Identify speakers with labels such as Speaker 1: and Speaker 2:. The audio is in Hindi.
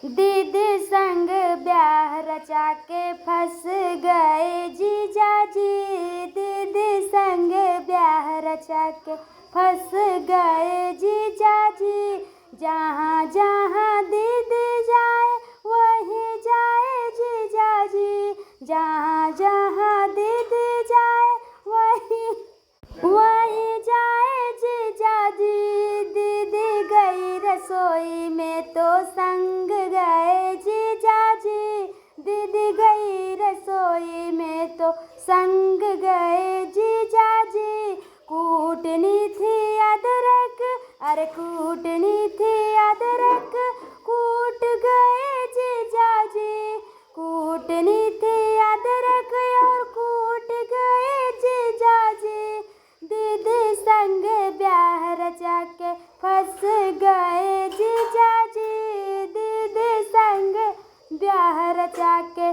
Speaker 1: दीदी संग ब्याह रचा के फंस गए जीजा जी। दीदी संग ब्याह रचा के फंस गए जीजा जी। जहाँ जहाँ दीदी जाए वहीं जाए जीजा जी। जहाँ जहाँ दीदी जाए वहीं जाए जीजा जी। दीदी गई रसोई में तो संग गए जीजा जी। दीदी गई रसोई में तो संग गए जीजा जी। कूटनी थी अदरक, अरे कूटनी थी अदरक, कूट गए जीजा जी। कूटनी थी अदरक और कूट गए जीजा जी। दीदी संग ब्याह रचा के फंस गए जीजा जी। दीदी संग ब्याह रचा के